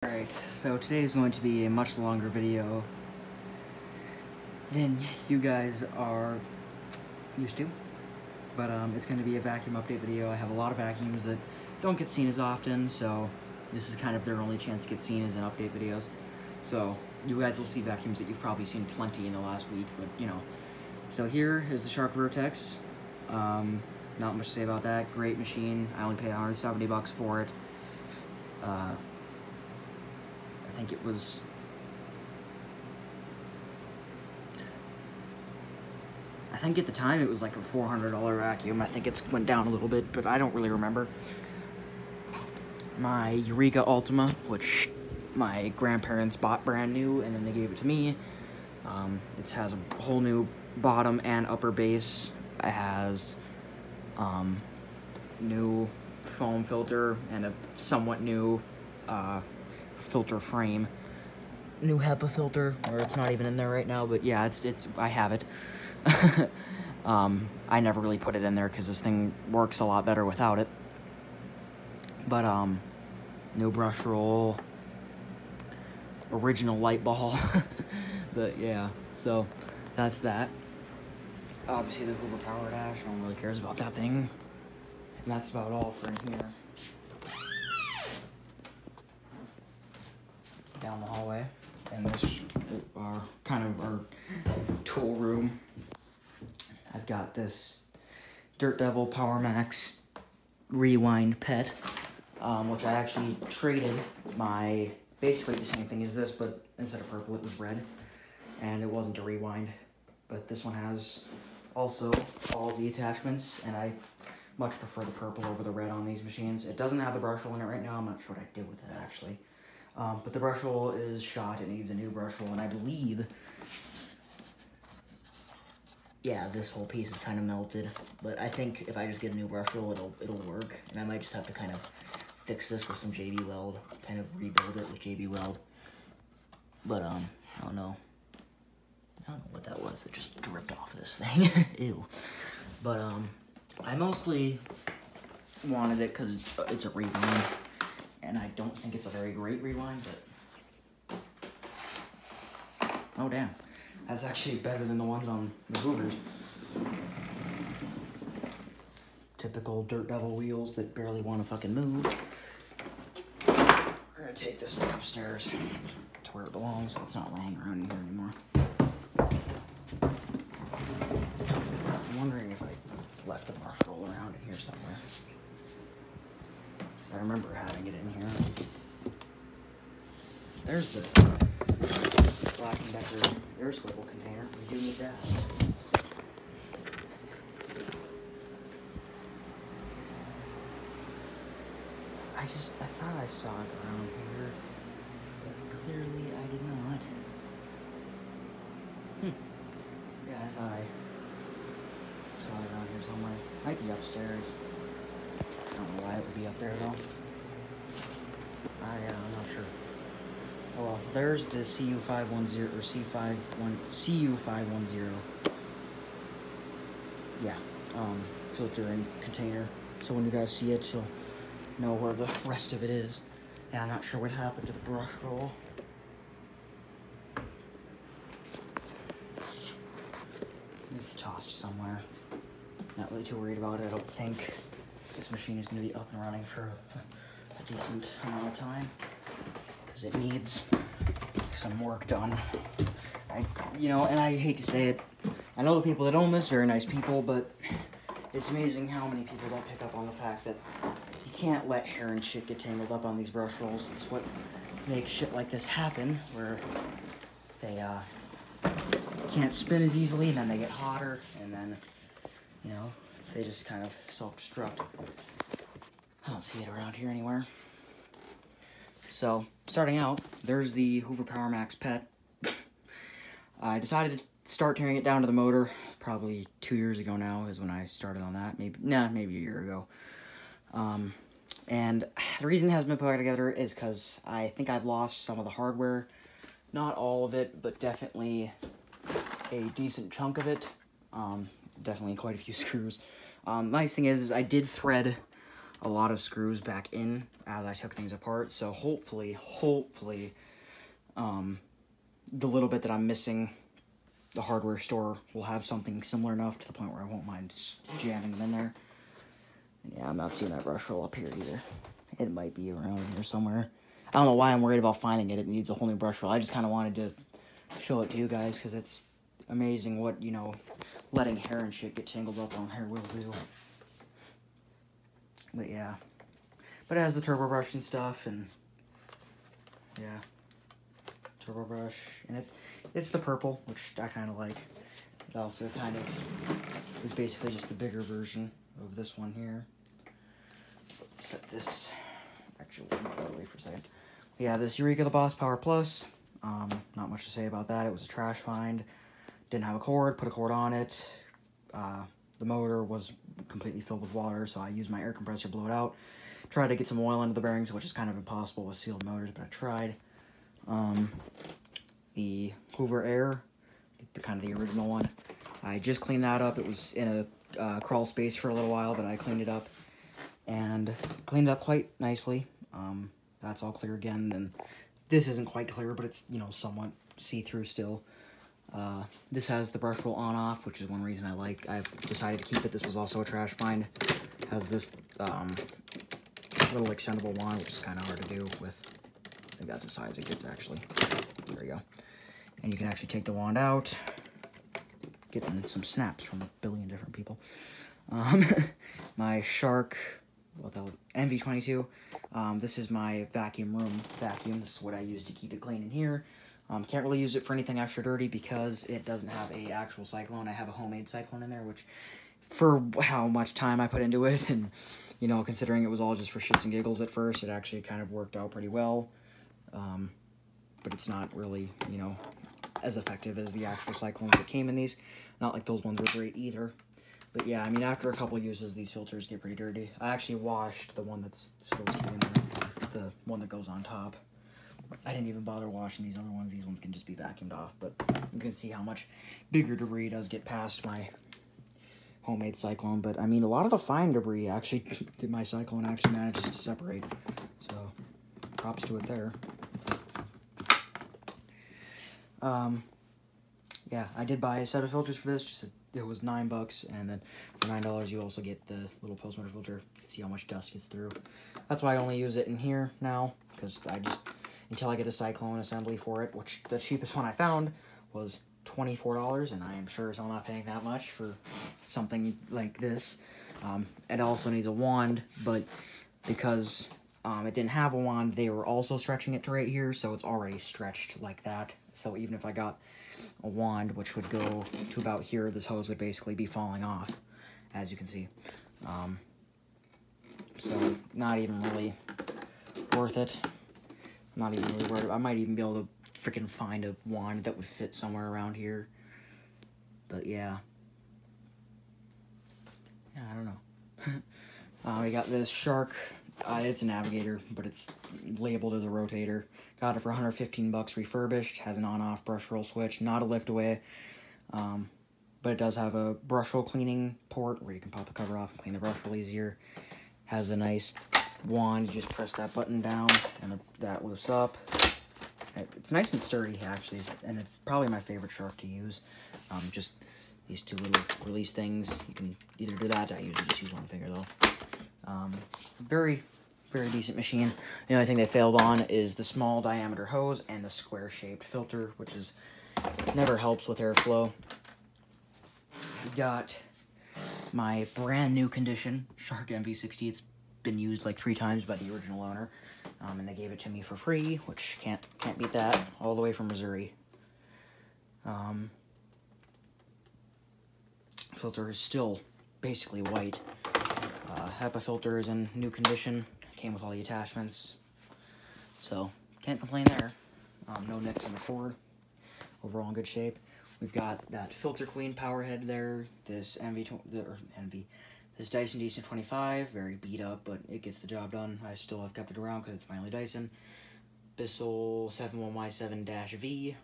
Alright, so today is going to be a much longer video than you guys are used to, but it's going to be a vacuum update video. I have a lot of vacuums that don't get seen as often, so this is kind of their only chance to get seen as in update videos. So you guys will see vacuums that you've probably seen plenty in the last week, but you know. So here is the Shark Vertex. Not much to say about that. Great machine. I only paid $170 for it. I think it was, I think at the time it was like a $400 vacuum. I think it's went down a little bit, but I don't really remember. My Eureka Ultima, which my grandparents bought brand new and then they gave it to me. It has a whole new bottom and upper base. It has new foam filter and a somewhat new filter frame. New HEPA filter, or it's not even in there right now, but yeah, it's I have it. I never really put it in there because this thing works a lot better without it. But new brush roll, original light ball. But yeah, so that's that. Obviously the Hoover Power Dash, no one really cares about that thing. And that's about all for in here. Down the hallway, and this is kind of our tool room. I've got this Dirt Devil Power Max Rewind Pet, which I actually traded my, basically the same thing as this, but instead of purple it was red, and it wasn't a rewind, but this one has also all the attachments, and I much prefer the purple over the red on these machines. It doesn't have the brush roll in it right now. I'm not sure what I did with it actually. But the brush roll is shot. It needs a new brush roll, and I believe, yeah, this whole piece is kind of melted. But I think if I just get a new brush roll, it'll work. And I might just have to kind of fix this with some JB Weld, kind of rebuild it with JB Weld. But I don't know what that was. It just dripped off this thing. Ew. But I mostly wanted it because it's a rewind. And I don't think it's a very great rewind, but... Oh, damn. That's actually better than the ones on the Hoovers. Typical Dirt Devil wheels that barely want to fucking move. We're gonna take this thing upstairs to where it belongs, so it's not laying around in here anymore. I'm wondering if I left the brush roll around in here somewhere. I remember having it in here. There's the Black & Decker air swivel container. We do need that. I thought I saw it around here, but clearly I did not. Yeah, I thought I saw it around here somewhere. Might be upstairs. I don't know why it would be up there though. Yeah, I'm not sure. Oh well, there's the CU510 or CU510. Yeah, filter and container. So when you guys see it, you'll know where the rest of it is. And I'm not sure what happened to the brush roll. It's tossed somewhere. Not really too worried about it, I don't think. This machine is going to be up and running for a decent amount of time because it needs some work done. And I hate to say it, I know the people that own this, very nice people, but it's amazing how many people don't pick up on the fact that you can't let hair and shit get tangled up on these brush rolls. It's what makes shit like this happen, where they can't spin as easily, and then they get hotter, and then, they just kind of self-destruct. I don't see it around here anywhere. So, starting out, there's the Hoover Power Max Pet. I decided to start tearing it down to the motor probably 2 years ago now is when I started on that. Maybe a year ago. And the reason it hasn't been put together is because I think I've lost some of the hardware. Not all of it, but definitely a decent chunk of it. Definitely quite a few screws. Nice thing is I did thread a lot of screws back in as I took things apart. So hopefully, the little bit that I'm missing, the hardware store will have something similar enough to the point where I won't mind jamming them in there. And yeah, I'm not seeing that brush roll up here either. It might be around here somewhere. I don't know why I'm worried about finding it. It needs a whole new brush roll. I just kind of wanted to show it to you guys because it's amazing what, you know, letting hair and shit get tangled up on hair will do. But yeah. But it has the turbo brush and stuff, and yeah. Turbo brush. And it's the purple, which I kind of like. It also kind of is basically just the bigger version of this one here. Set this. Actually, we'll move that away for a second. Yeah, this Eureka the Boss Power Plus. Not much to say about that. It was a trash find. Didn't have a cord. Put a cord on it. The motor was completely filled with water, so I used my air compressor to blow it out. Tried to get some oil into the bearings, which is kind of impossible with sealed motors, but I tried. The Hoover Air, the original one, I just cleaned that up. It was in a crawl space for a little while, but I cleaned it up, and cleaned it up quite nicely. That's all clear again, and this isn't quite clear, but it's, you know, somewhat see-through still. This has the brush roll on-off, which is one reason I've decided to keep it. This was also a trash find. It has this little extendable wand, which is kind of hard to do with. I think that's the size it gets, actually. There we go. And you can actually take the wand out. Getting some snaps from a billion different people. My Shark, MV22. This is my vacuum room vacuum. This is what I use to keep it clean in here. Can't really use it for anything extra dirty because it doesn't have a actual cyclone. I have a homemade cyclone in there, which, for how much time I put into it, and, you know, considering it was all just for shits and giggles at first, it actually kind of worked out pretty well. But it's not really, you know, as effective as the actual cyclones that came in these. Not like those ones were great either. But yeah, I mean, after a couple uses, these filters get pretty dirty. I actually washed the one that's supposed to be in there, the one that goes on top. I didn't even bother washing these other ones. These ones can just be vacuumed off, but you can see how much bigger debris does get past my homemade cyclone. But I mean, a lot of the fine debris actually, my cyclone actually manages to separate. So, props to it there. Yeah, I did buy a set of filters for this. It was $9, and then for $9 you also get the little post-motor filter. You can see how much dust gets through. That's why I only use it in here now, because until I get a cyclone assembly for it, which the cheapest one I found was $24, and I am sure I'm not paying that much for something like this. It also needs a wand, but because it didn't have a wand, they were also stretching it to right here, so it's already stretched like that. So even if I got a wand, which would go to about here, this hose would basically be falling off, as you can see. So not even really worth it. Not even really worth it. I might even be able to freaking find a wand that would fit somewhere around here. But yeah. Yeah, I don't know. We got this Shark. It's a navigator, but it's labeled as a rotator. Got it for $115 refurbished. Has an on-off brush roll switch, not a lift away. But it does have a brush roll cleaning port where you can pop the cover off and clean the brush roll easier. Has a nice wand. You just press that button down and that lifts up. It's nice and sturdy, actually, and it's probably my favorite Shark to use. Just these two little release things. You can either do that. I usually just use one finger, though. Very, very decent machine. The only thing they failed on is the small diameter hose and the square-shaped filter, which is never helps with airflow. We've got my brand new condition Shark MV60. It's been used like 3 times by the original owner, and they gave it to me for free, which can't beat that. All the way from Missouri. Filter is still basically white. HEPA filter is in new condition. Came with all the attachments, so can't complain there. No nicks in the cord. Overall in good shape. We've got that Filter Queen power head there. This this Dyson DC25, very beat up, but it gets the job done. I still have kept it around because it's my only Dyson. Bissell 71Y7-V.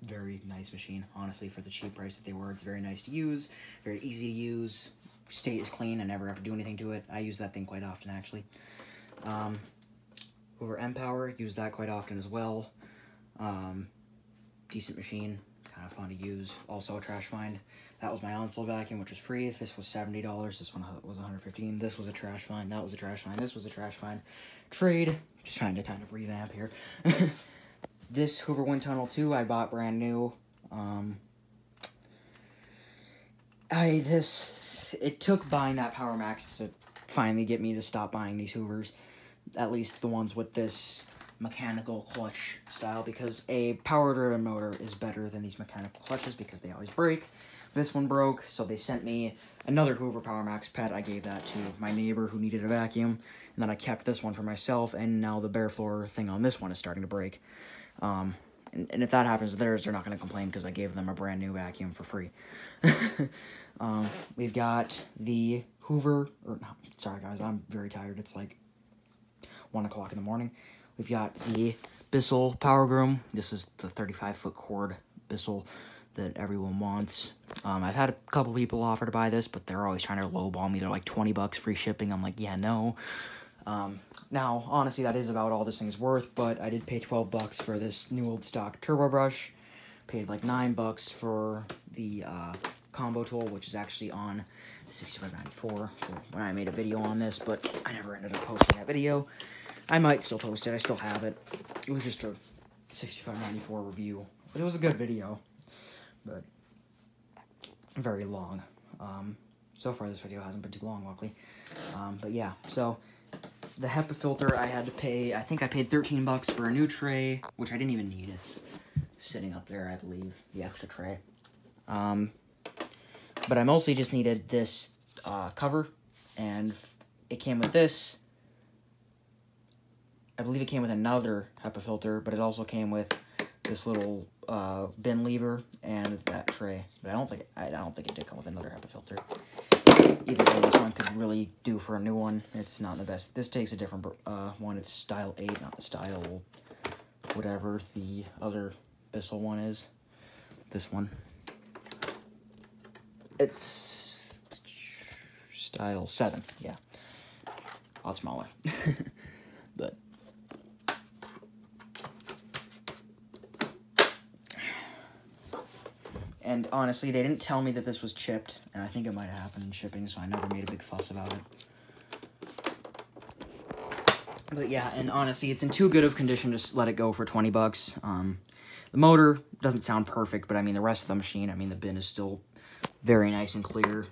Very nice machine, honestly, for the cheap price that they were. It's very nice to use, very easy to use. stays clean and never have to do anything to it. I use that thing quite often, actually. Hoover Empower, use that quite often as well. Decent machine, kind of fun to use. Also a trash find. That was my Untitled vacuum, which was free. This was $70. This one was $115. This was a trash find. That was a trash find. This was a trash find. Trade. Just trying to kind of revamp here. This Hoover Windtunnel 2 I bought brand new. It took buying that Powermax to finally get me to stop buying these Hoovers. At least the ones with this mechanical clutch style, because a power-driven motor is better than these mechanical clutches because they always break. This one broke, so they sent me another Hoover Power Max Pet. I gave that to my neighbor who needed a vacuum, and then I kept this one for myself, and now the bare floor thing on this one is starting to break. And if that happens to theirs, they're not going to complain because I gave them a brand new vacuum for free. We've got the Hoover, sorry guys, I'm very tired. It's like 1 o'clock in the morning. We've got the Bissell Power Groom. This is the 35-foot cord Bissell that everyone wants. I've had a couple people offer to buy this, but they're always trying to lowball me. They're like 20 bucks free shipping. I'm like, yeah, no. Now, honestly, that is about all this thing's worth, but I did pay 12 bucks for this new old stock turbo brush. Paid like 9 bucks for the combo tool, which is actually on $65.94 when I made a video on this, but I never ended up posting that video. I might still post it. I still have it. It was just a $65.94 review, but it was a good video, but very long. So far this video hasn't been too long, luckily. But yeah, so the HEPA filter I had to pay, I think I paid 13 bucks for a new tray, which I didn't even need. It's sitting up there, I believe, the extra tray. But I mostly just needed this cover, and it came with this. I believe it came with another HEPA filter, but it also came with this little bin lever and that tray. But I don't think it did come with another HEPA filter. Either way, this one could really do for a new one. It's not the best. This takes a different one. It's style 8, not the style whatever the other Bissell one is. This one. It's style 7, yeah. A lot smaller. But and honestly, they didn't tell me that this was chipped, and I think it might have happened in shipping, so I never made a big fuss about it. But yeah, and honestly, it's in too good of condition to just let it go for 20 bucks. The motor doesn't sound perfect, but I mean, the rest of the machine, I mean, the bin is still very nice and clear.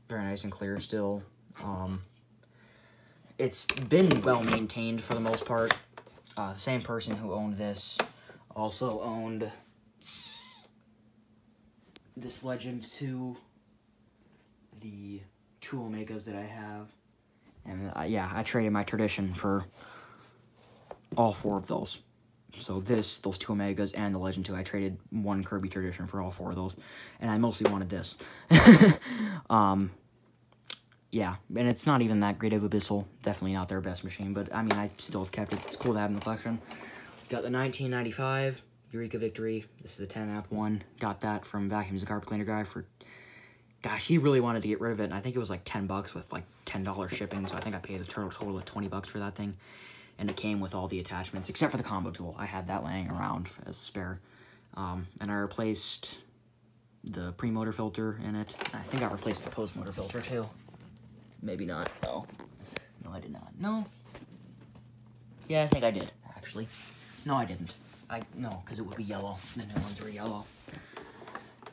Very nice and clear still. It's been well maintained for the most part. The same person who owned this also owned this Legend 2, the 2 Omegas that I have. And yeah, I traded my Tradition for all 4 of those. So those 2 Omegas, and the Legend 2, I traded 1 Kirby Tradition for all 4 of those. And I mostly wanted this. Yeah, and it's not even that great of a Bissell. Definitely not their best machine, but I mean, I still have kept it. It's cool to have in the collection. Got the 1995 Eureka Victory. This is the 10-amp one. Got that from Vacuums and Carpet Cleaner guy for, gosh, he really wanted to get rid of it, and I think it was like 10 bucks with like $10 shipping, so I think I paid a total of 20 bucks for that thing. And it came with all the attachments, except for the combo tool. I had that laying around as a spare. And I replaced the pre-motor filter in it. I think I replaced the post-motor filter too. Maybe not. No. No, I did not. No. Yeah, I think I did, actually. No, I didn't. No, because it would be yellow. The new ones were yellow.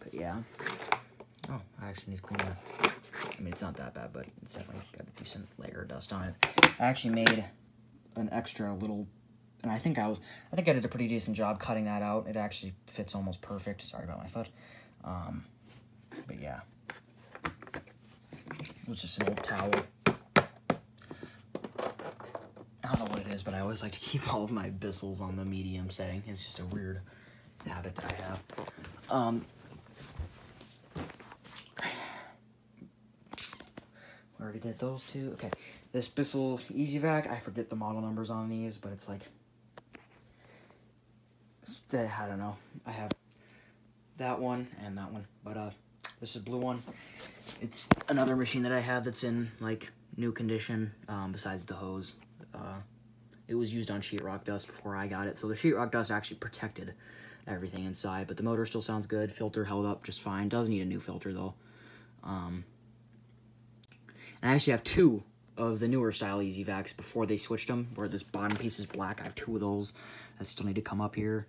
But yeah. Oh, I actually need to clean that. I mean, it's not that bad, but it's definitely got a decent layer of dust on it. I actually made an extra little, and I think I did a pretty decent job cutting that out. It actually fits almost perfect. Sorry about my foot. But yeah. It was just an old towel. I don't know what it is, but I always like to keep all of my Bissells on the medium setting. It's just a weird habit that I have. We already did those 2. Okay. This Bissell Easy Vac, I forget the model numbers on these, but it's like, I don't know. I have that one and that one, but This is blue one. It's another machine that I have that's in, like, new condition, besides the hose. It was used on sheetrock dust before I got it, so the sheetrock dust actually protected everything inside, but the motor still sounds good. Filter held up just fine. Does need a new filter, though. And I actually have 2 of the newer style Easy Vacs before they switched them, where this bottom piece is black. I have 2 of those that still need to come up here.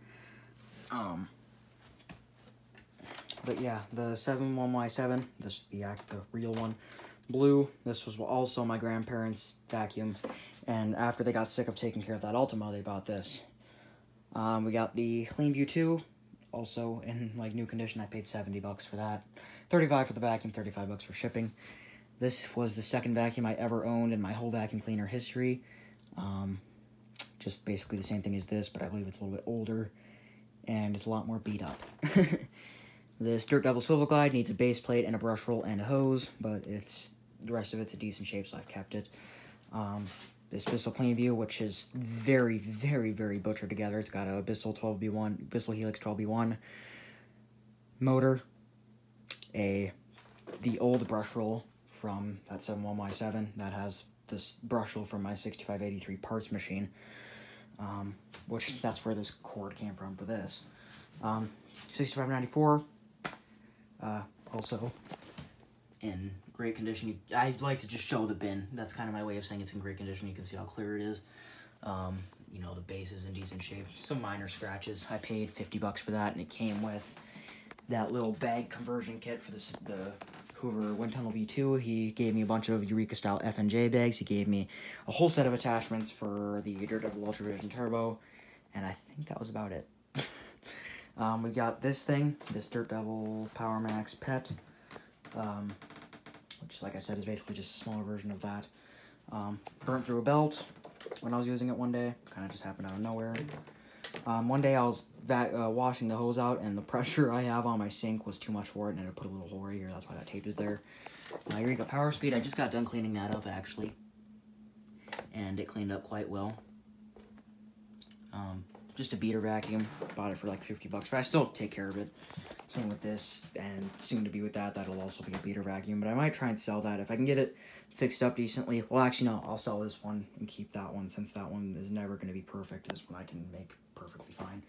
But yeah, the 71Y7, this the real one, blue. This was also my grandparents' vacuum, and after they got sick of taking care of that Ultima, they bought this. We got the CleanView 2, also in like new condition. I paid $70 for that, $35 for the vacuum, $35 for shipping. This was the second vacuum I ever owned in my whole vacuum cleaner history. Just basically the same thing as this, but I believe it's a little bit older, and it's a lot more beat up. This Dirt Devil Swivel Glide needs a base plate and a brush roll and a hose, but the rest of it's a decent shape, so I've kept it. This Bissell CleanView, which is very, very, very butchered together. It's got a Bissell 12B1, Bissell Helix 12B1 motor, the old brush roll from that 71Y7 that has this brush roll from my 6583 parts machine, which that's where this cord came from for this. 6594, also in great condition. I like to just show the bin. That's kind of my way of saying it's in great condition. You can see how clear it is. You know, the base is in decent shape. Some minor scratches. I paid $50 for that, and it came with that little bag conversion kit for the Hoover Windtunnel V2. He gave me a bunch of Eureka style F&J bags. He gave me a whole set of attachments for the Dirt Devil Ultravision Turbo, and I think that was about it. We got this thing, this Dirt Devil Power Max Pet, which, like I said, is basically just a smaller version of that. Burnt through a belt when I was using it one day. Kind of just happened out of nowhere. One day I was washing the hose out, and the pressure I have on my sink was too much for it, and I had to put a little hole right here. That's why that tape is there. Eureka Power Speed, I just got done cleaning that up, actually. And it cleaned up quite well. Just a beater vacuum. Bought it for like $50, but I still take care of it. Same with this, and soon to be with that, that'll also be a beater vacuum. But I might try and sell that if I can get it fixed up decently. Well, actually, no, I'll sell this one and keep that one, since that one is never going to be perfect. This one I can make perfectly fine.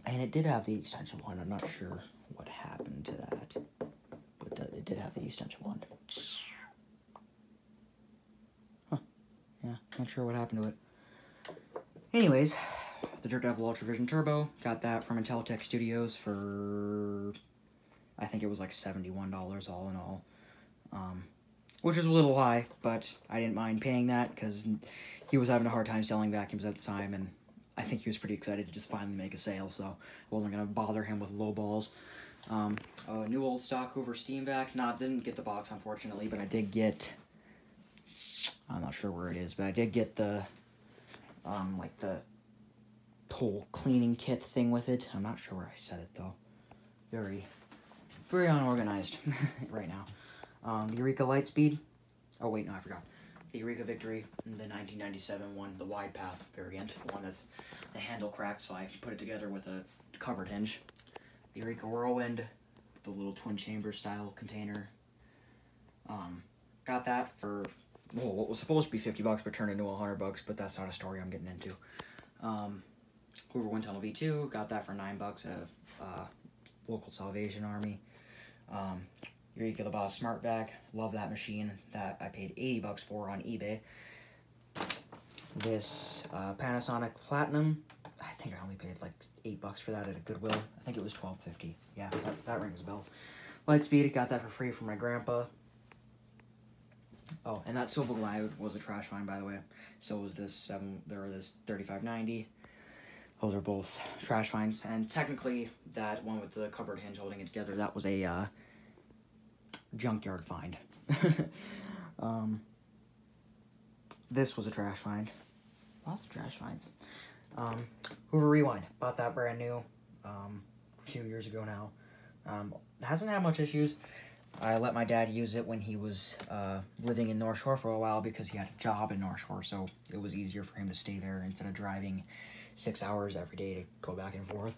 And it did have the extension one. I'm not sure what happened to that, but it did have the extension one. Huh. Yeah, not sure what happened to it. Anyways, the Dirt Devil Ultravision Turbo, got that from Intelitech Studios for, I think it was like $71 all in all, which is a little high, but I didn't mind paying that because he was having a hard time selling vacuums at the time, and I think he was pretty excited to just finally make a sale, so I wasn't going to bother him with low balls. A new old stock Hoover Steamvac, didn't get the box unfortunately, but I did get, I'm not sure where it is, but I did get the, like the whole cleaning kit thing with it. I'm not sure where I set it though. Very, very unorganized right now. The Eureka Lightspeed. Oh wait, no, I forgot. The Eureka Victory, the 1997 one, the wide path variant, the one that's the handle cracked, so I put it together with a covered hinge. The Eureka Whirlwind, the little twin chamber style container. Got that for, well, what was supposed to be $50, but turned into $100, but that's not a story I'm getting into. Hoover Windtunnel V2, got that for $9 at local Salvation Army. Eureka the Boss Smart Vac, love that machine, that I paid $80 for on eBay. This Panasonic Platinum, I think I only paid like $8 for that at a Goodwill. I think it was $12.50. Yeah, that rings a bell. Lightspeed, got that for free from my grandpa. Oh, and that Swivel Glide was a trash find, by the way. So was this this 3590. Those are both trash finds. And technically, that one with the cupboard hinge holding it together, that was a junkyard find. This was a trash find. Lots of trash finds. Hoover Rewind. Bought that brand new a few years ago now. Hasn't had much issues. I let my dad use it when he was living in North Shore for a while because he had a job in North Shore, so it was easier for him to stay there instead of driving 6 hours every day to go back and forth.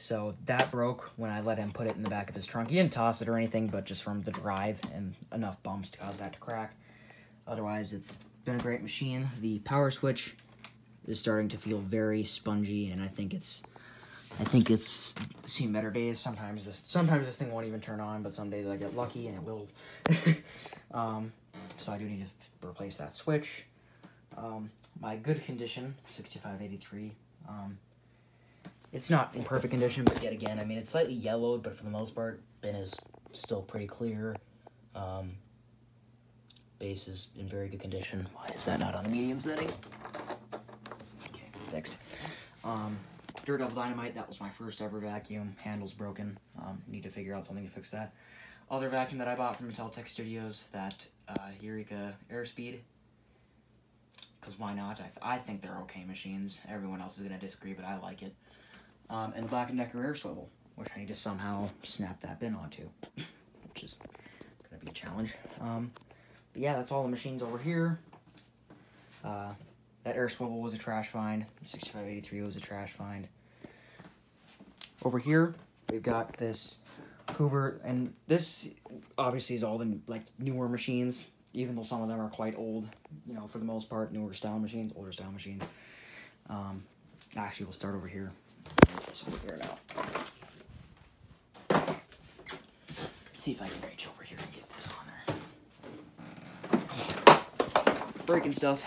So that broke when I let him put it in the back of his trunk. He didn't toss it or anything, but just from the drive and enough bumps to cause that to crack. Otherwise, it's been a great machine. The power switch is starting to feel very spongy, and I think it's seen better days. Sometimes this thing won't even turn on, but some days I get lucky and it will. So I do need to replace that switch. My good condition, 6583. It's not in perfect condition, but yet again, I mean, it's slightly yellowed, but for the most part, bin is still pretty clear. Base is in very good condition. Why is that not on the medium setting? Okay, fixed. Dirt Devil Dynamite, that was my first ever vacuum. Handle's broken. Need to figure out something to fix that. Other vacuum that I bought from Inteltech Studios, that Eureka Airspeed. Because why not? I think they're okay machines. Everyone else is going to disagree, but I like it. And the Black & Decker Air Swivel, which I need to somehow snap that bin onto, which is going to be a challenge. But yeah, that's all the machines over here. That Air Swivel was a trash find. The 6583 was a trash find. Over here, we've got this Hoover, and this obviously is all the like newer machines, even though some of them are quite old. You know, for the most part, newer style machines, older style machines. Actually, we'll start over here. Just over here now. Let's see if I can reach over here and get this on there. Breaking stuff.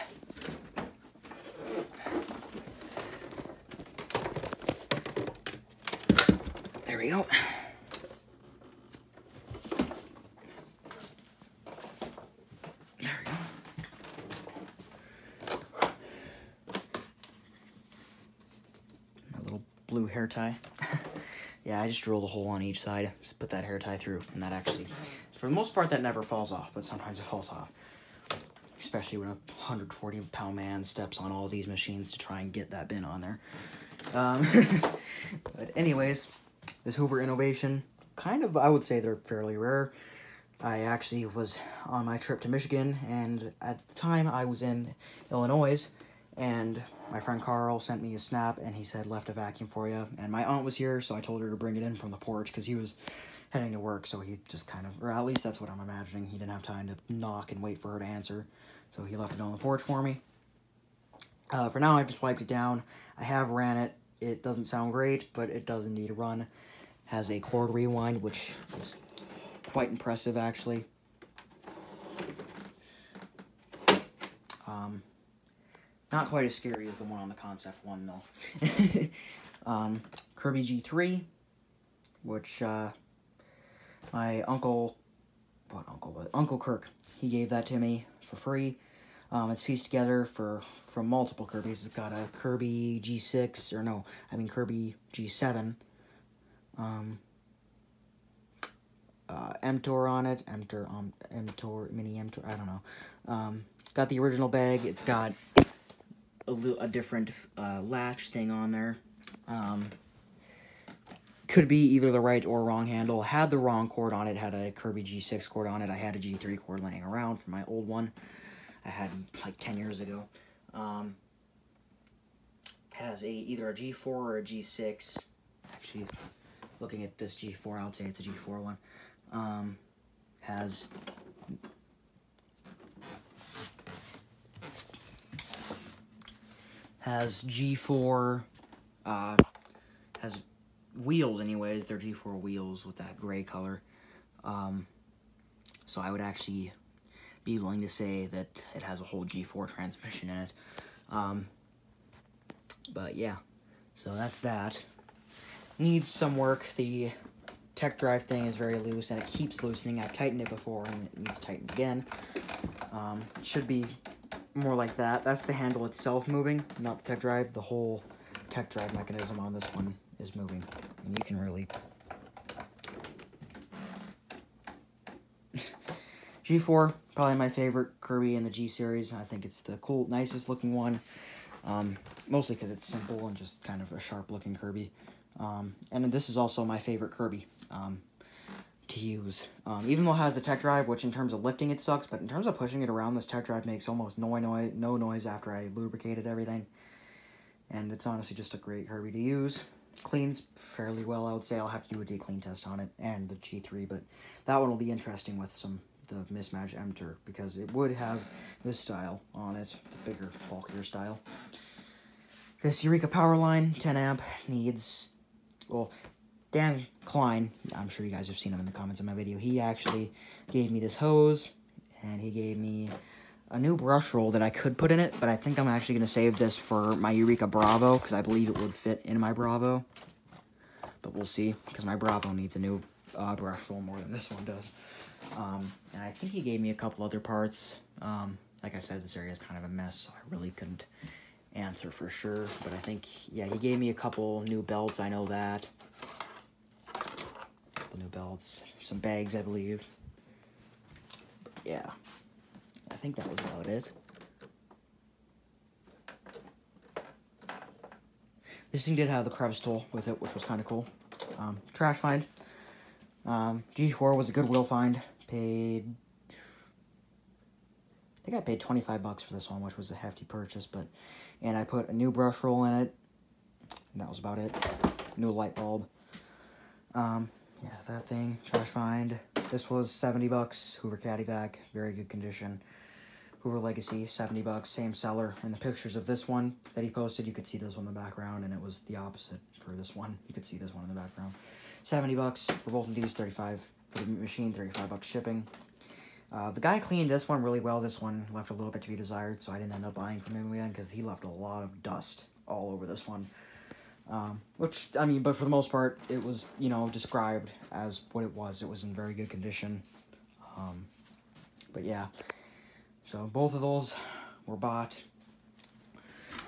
There we go. There we go. My little blue hair tie. Yeah, I just drilled a hole on each side. Just put that hair tie through, and that actually, for the most part, that never falls off, but sometimes it falls off. Especially when a 140-pound man steps on all these machines to try and get that bin on there. But anyways, this Hoover innovation, kind of, I would say they're fairly rare. I actually was on my trip to Michigan, and at the time I was in Illinois, and my friend Carl sent me a snap, and he said, left a vacuum for you. And my aunt was here, so I told her to bring it in from the porch, because he was heading to work, so he just kind of, or at least that's what I'm imagining. He didn't have time to knock and wait for her to answer, so he left it on the porch for me. For now, I've just wiped it down. I have ran it. It doesn't sound great, but it does indeed run. Has a cord rewind, which is quite impressive, actually. Not quite as scary as the one on the Concept One, though. Kirby G3, which my Uncle Kirk, he gave that to me for free. It's pieced together from multiple Kirbys. It's got a Kirby G6, or no, I mean Kirby G7. mTOR on it, mTOR, mini mTOR, I don't know. Got the original bag. It's got a different latch thing on there. Could be either the right or wrong handle. Had the wrong cord on it, had a Kirby G6 cord on it. I had a G3 cord laying around from my old one I had like 10 years ago. Has either a G4 or a G6. Actually, looking at this G4, I would say it's a G4 one. Has G4, has wheels anyways. They're G4 wheels with that gray color. So I would actually be willing to say that it has a whole G4 transmission in it. But yeah, so that's that. Needs some work. The tech drive thing is very loose, and it keeps loosening. I've tightened it before, and it needs tightened again. It should be more like that. That's the handle itself moving, not the tech drive. The whole tech drive mechanism on this one is moving, and you can really... G4, probably my favorite Kirby in the G series. I think it's the cool, nicest looking one. Mostly because it's simple and just kind of a sharp looking Kirby. And this is also my favorite Kirby to use. Even though it has the tech drive, which in terms of lifting it sucks, but in terms of pushing it around, this tech drive makes almost no noise after I lubricated everything. And it's honestly just a great Kirby to use. Cleans fairly well, I would say. I'll have to do a deep-clean test on it and the G3, but that one will be interesting with the mismatched emitter because it would have this style on it, the bigger, bulkier style. This Eureka power line, 10 amp, needs, well, Dan Klein, I'm sure you guys have seen him in the comments of my video, he actually gave me this hose, and he gave me a new brush roll that I could put in it, but I think I'm actually going to save this for my Eureka Bravo, because I believe it would fit in my Bravo. But we'll see, because my Bravo needs a new brush roll more than this one does. And I think he gave me a couple other parts. Like I said, this area is kind of a mess, so I really couldn't answer for sure. But I think, yeah, he gave me a couple new belts, I know that. Couple new belts, some bags, I believe. But yeah. I think that was about it. This thing did have the crevice tool with it, which was kind of cool. Trash find. G4 was a Goodwill find. I think I paid 25 bucks for this one, which was a hefty purchase. And I put a new brush roll in it. And that was about it. New light bulb. Yeah, that thing. Trash find. This was 70 bucks. Hoover Caddy Vac. Very good condition. Hoover Legacy, 70 bucks, same seller. In the pictures of this one that he posted, you could see this one in the background, and it was the opposite for this one. You could see this one in the background. 70 bucks for both of these, 35 for the machine, 35 bucks shipping. The guy cleaned this one really well. This one left a little bit to be desired, so I didn't end up buying from him again because he left a lot of dust all over this one. Which, I mean, but for the most part, it was, you know, described as what it was. It was in very good condition. But yeah. So both of those were bought.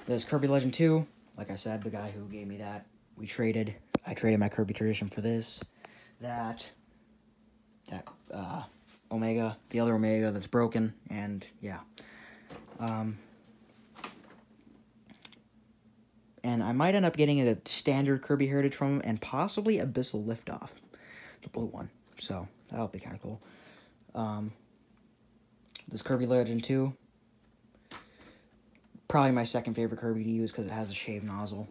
There's Kirby Legend 2. Like I said, the guy who gave me that, we traded. I traded my Kirby Tradition for this. That Omega, the other Omega that's broken, and yeah. And I might end up getting a standard Kirby Heritage from him, and possibly a Bissell Liftoff, the blue one. So that'll be kind of cool. This Kirby Legend 2, probably my second favorite Kirby to use because it has a shaved nozzle,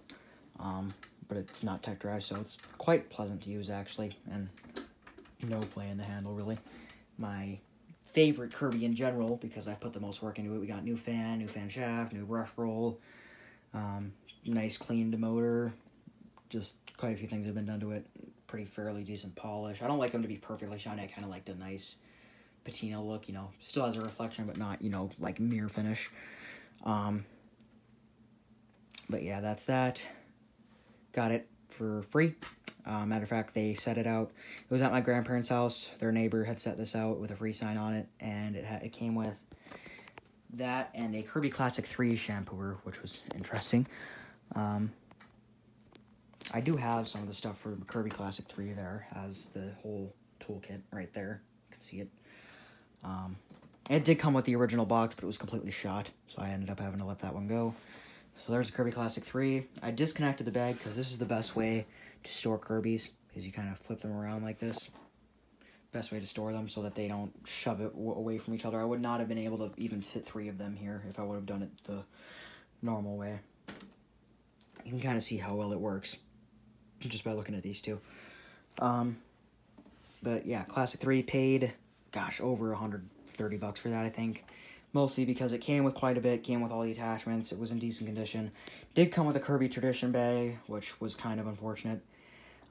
but it's not tech drive, so it's quite pleasant to use actually, and no play in the handle really. My favorite Kirby in general, because I put the most work into it, we got new fan shaft, new brush roll, nice cleaned motor, just quite a few things have been done to it, pretty fairly decent polish. I don't like them to be perfectly shiny, I kind of like the nice patina look, you know, still has a reflection, but not, you know, like mirror finish. But yeah, that's that. Got it for free. Matter of fact, they set it out. It was at my grandparents' house. Their neighbor had set this out with a free sign on it, and it came with that and a Kirby Classic 3 shampooer, which was interesting. I do have some of the stuff for Kirby Classic 3 there, as the whole toolkit right there. You can see it. It did come with the original box, but it was completely shot, so I ended up having to let that one go. So there's the Kirby Classic 3. I disconnected the bag because this is the best way to store Kirbys, because you kind of flip them around like this. Best way to store them so that they don't shove it away from each other. I would not have been able to even fit 3 of them here if I would have done it the normal way. You can kind of see how well it works just by looking at these two. But yeah, Classic 3 paid, gosh, over 130 bucks for that, I think. Mostly because it came with quite a bit, came with all the attachments, it was in decent condition. Did come with a Kirby Tradition bag, which was kind of unfortunate.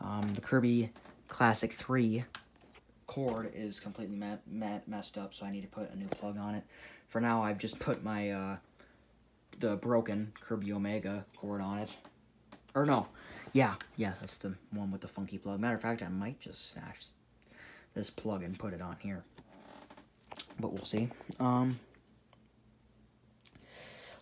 The Kirby Classic 3 cord is completely messed up, so I need to put a new plug on it. For now, I've just put my, the broken Kirby Omega cord on it. Or no, yeah, that's the one with the funky plug. Matter of fact, I might just snatch this plug and put it on here. But we'll see. A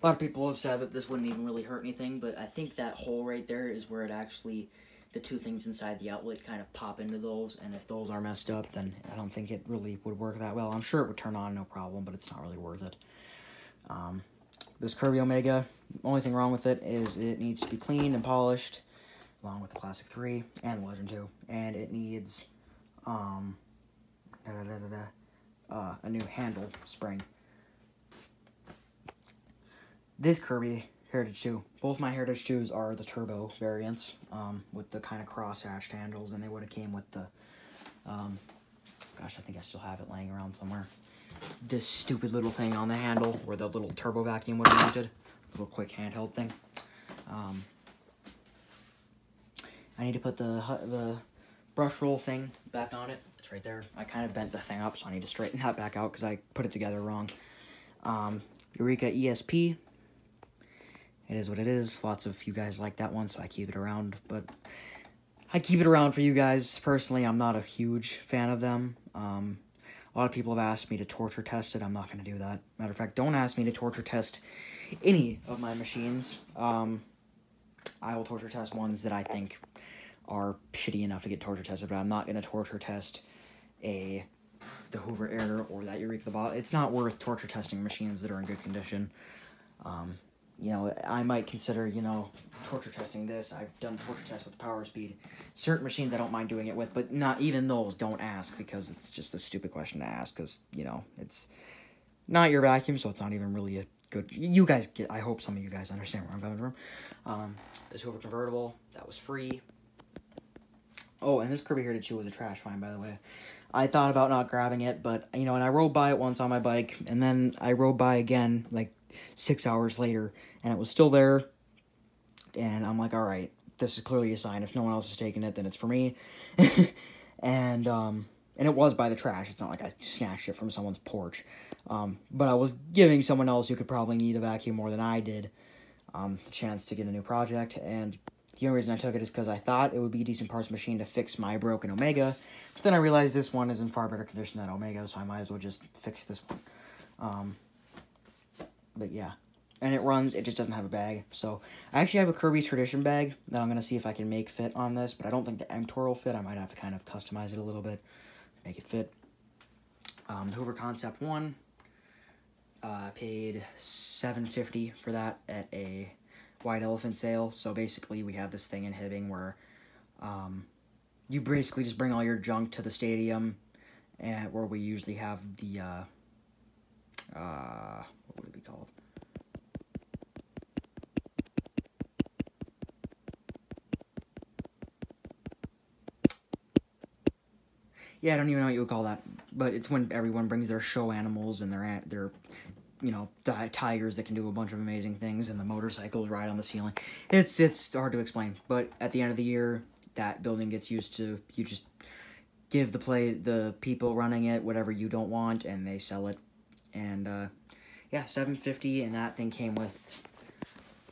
lot of people have said that this wouldn't even really hurt anything, but I think that hole right there is where it actually, the two things inside the outlet kind of pop into those, and if those are messed up, then I don't think it really would work that well. I'm sure it would turn on, no problem, but it's not really worth it. This Kirby Omega, only thing wrong with it is it needs to be cleaned and polished, along with the Classic 3 and Legend 2, and it needs a new handle spring. This Kirby Heritage 2. Both my Heritage 2s are the turbo variants, with the kind of cross-hatched handles, and they would have came with the, gosh, I think I still have it laying around somewhere. This stupid little thing on the handle, where the little turbo vacuum would have mounted. Little quick handheld thing. I need to put the brush roll thing back on it. It's right there. I kind of bent the thing up, so I need to straighten that back out, because I put it together wrong. Eureka Esp. It is what it is. Lots of you guys like that one, so I keep it around. But I keep it around for you guys. Personally, I'm not a huge fan of them. A lot of people have asked me to torture test it. I'm not going to do that. Matter of fact, don't ask me to torture test any of my machines. I will torture test ones that I think are shitty enough to get torture tested, but I'm not going to torture test the Hoover Air or that Eureka the Bottle. It's not worth torture testing machines that are in good condition. You know, I might consider, you know, torture testing this. I've done torture tests with Power Speed. Certain machines I don't mind doing it with, but not even those, don't ask, because it's just a stupid question to ask, because, you know, it's not your vacuum, so it's not even really a good... You guys get... I hope some of you guys understand where I'm coming from. This Hoover Convertible, that was free. Oh, and this Kirby Heritage 2 was a trash find, by the way. I thought about not grabbing it, but, you know, and I rode by it once on my bike, and then I rode by again, like, 6 hours later, and it was still there, and I'm like, alright, this is clearly a sign. If no one else is taking it, then it's for me. and it was by the trash. It's not like I snatched it from someone's porch. But I was giving someone else who could probably need a vacuum more than I did the chance to get a new project, and the only reason I took it is because I thought it would be a decent parts machine to fix my broken Omega, but then I realized this one is in far better condition than Omega, so I might as well just fix this one. But yeah. And it runs, it just doesn't have a bag. So, I actually have a Kirby Tradition bag that I'm going to see if I can make fit on this, but I don't think the mTOR will fit. I might have to kind of customize it a little bit to make it fit. The Hoover Concept One, paid $7.50 for that at a White Elephant sale. So basically, we have this thing in Hibbing where you basically just bring all your junk to the stadium, and where we usually have the, what would it be called? Yeah, I don't even know what you would call that, but it's when everyone brings their show animals and their you know, tigers that can do a bunch of amazing things, and the motorcycles ride on the ceiling. It's hard to explain, but at the end of the year, that building gets used to, you just give the people running it whatever you don't want, and they sell it. And yeah, $7.50, and that thing came with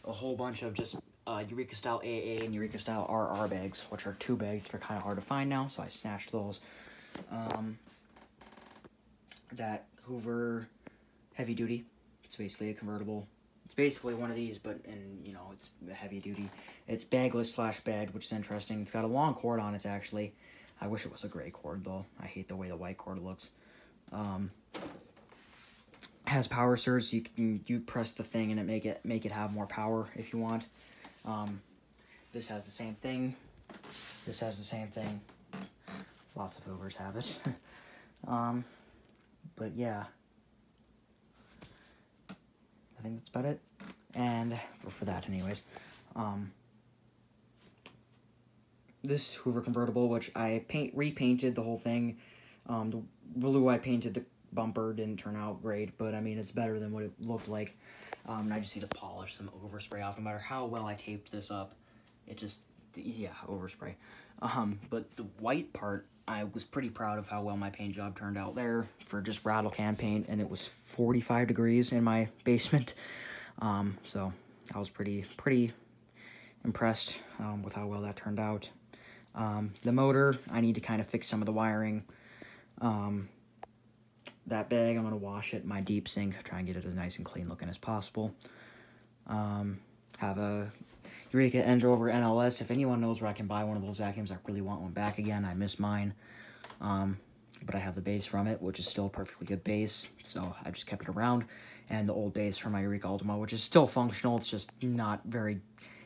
a whole bunch of just Eureka style AA and Eureka style RR bags, which are 2 bags that are kind of hard to find now, so I snatched those. That Hoover Heavy Duty, it's basically a convertible. It's basically one of these, but you know, it's heavy duty. It's bagless / bagged, which is interesting. It's got a long cord on it, actually. I wish it was a gray cord, though. I hate the way the white cord looks. Has power surge, so you press the thing and it make it have more power if you want. This has the same thing. This has the same thing. Lots of Hoovers have it. But yeah, I think that's about it. And for that, anyways, this Hoover Convertible, which I repainted the whole thing. The blue I painted the bumper didn't turn out great, but I mean, it's better than what it looked like. And I just need to polish some overspray off. No matter how well I taped this up, it just, yeah, overspray. But the white part, I was pretty proud of how well my paint job turned out there for just rattle can paint, and it was 45 degrees in my basement. So I was pretty impressed with how well that turned out. The motor, I need to kind of fix some of the wiring. That bag, I'm going to wash it in my deep sink, try and get it as nice and clean looking as possible. Have a Eureka Endrover NLS. If anyone knows where I can buy one of those vacuums, I really want one back again. I miss mine. But I have the base from it, which is still a perfectly good base, so I just kept it around. And the old base from my Eureka Ultima, which is still functional, it's just not very...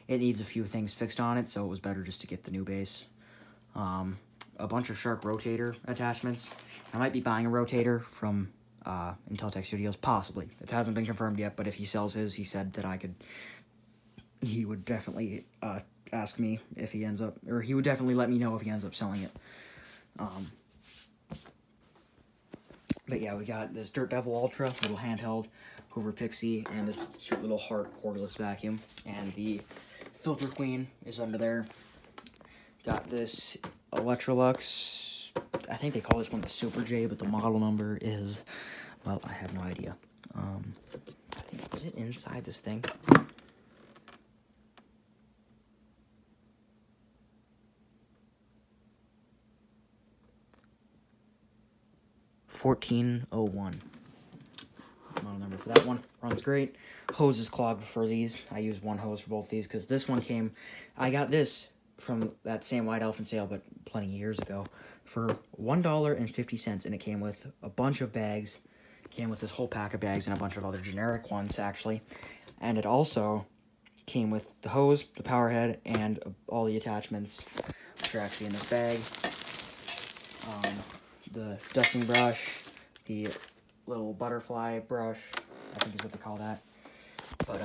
It needs a few things fixed on it, so it was better just to get the new base. A bunch of Shark rotator attachments. I might be buying a rotator from Inteltech Studios, possibly. It hasn't been confirmed yet, but if he sells his, he said that I could he would definitely ask me if he ends up, or he would definitely let me know if he ends up selling it. But yeah, we got this Dirt Devil Ultra, little handheld Hoover Pixie, and this cute little heart cordless vacuum. And the Filter Queen is under there. Got this Electrolux, I think they call this one the Super J, but the model number is, well, I have no idea. I think, is it inside this thing? $14.01. Model number for that one. Runs great. Hose is clogged for these. I use one hose for both these because this one came, I got this from that same White Elephant sale, but plenty of years ago, for $1.50, and it came with a bunch of bags. It came with this whole pack of bags and a bunch of other generic ones, actually. And it also came with the hose, the power head, and all the attachments, which are actually in this bag. The dusting brush, the little butterfly brush, I think is what they call that. But,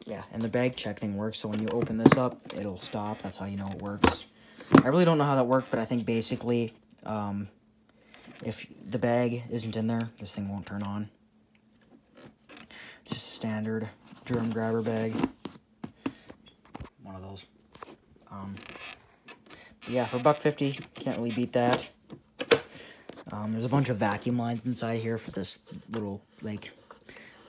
yeah, and the bag check thing works, so when you open this up, it'll stop. That's how you know it works. I really don't know how that worked, but I think basically, if the bag isn't in there, this thing won't turn on. It's just a standard germ grabber bag. One of those. Yeah, for $1.50, can't really beat that. There's a bunch of vacuum lines inside here for this little, like,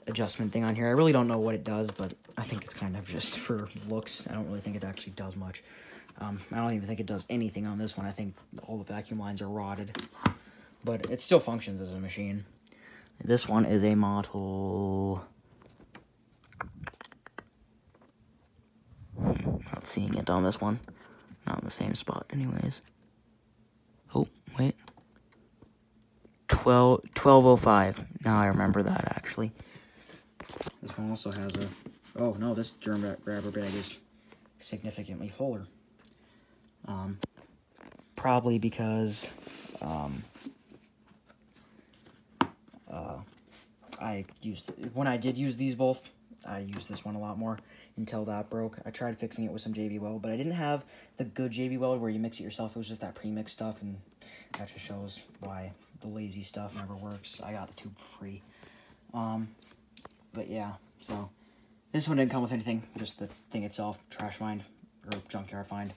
adjustment thing on here. I really don't know what it does, but I think it's kind of just for looks. I don't really think it actually does much. I don't even think it does anything on this one. I think all the vacuum lines are rotted. But it still functions as a machine. This one is a model... Not seeing it on this one. Not in the same spot anyways. Oh, wait. 1205. Now I remember that, actually. This one also has a... Oh, no, this germ grabber bag is significantly fuller. Probably because... when I did use these both, I used this one a lot more until that broke. I tried fixing it with some JB Weld, but I didn't have the good JB Weld where you mix it yourself. It was just that pre-mixed stuff, and that just shows why the lazy stuff never works. I got the tube for free. But yeah, so this one didn't come with anything, just the thing itself, trash find, or junkyard find.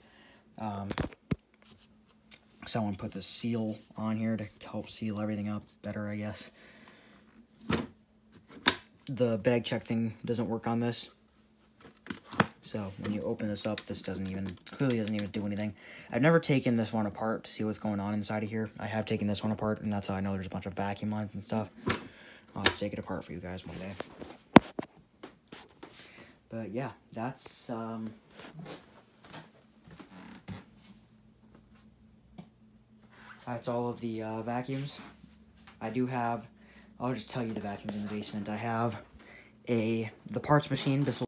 Someone put the seal on here to help seal everything up better, I guess. The bag check thing doesn't work on this. So when you open this up, this clearly doesn't even do anything. I've never taken this one apart to see what's going on inside of here. I have taken this one apart, and that's how I know there's a bunch of vacuum lines and stuff. I'll have to take it apart for you guys one day. But yeah, that's all of the vacuums. I do have, I'll just tell you the vacuums in the basement. I have the parts machine, Bissell